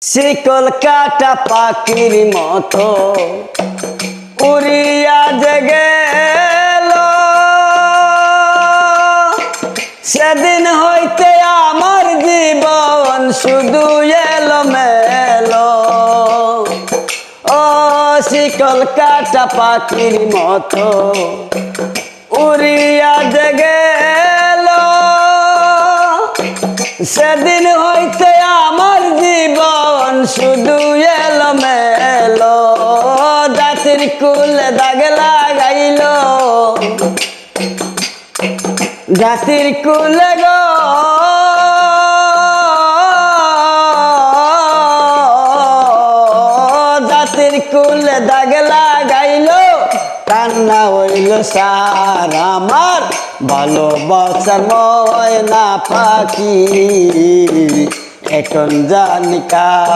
শিকল কাটা পাখির মতো উড়িয়া যে গেল, সেদিন হইতে আমার জীবন শুধু এলোমেলো। ও শিকল কাটা পাখির মতো উড়িয়া যে গেল, সেদিন হইতে আমার জীবন শুধু এলোমেলো। জাতির কুলে দাগ লাগাইল, জাতির কুলে গো জাতির কুলে দাগ লাগাইল, কান্না হইল সার আমার ভালোবাসার ময়না পাখি এখন জানি কা।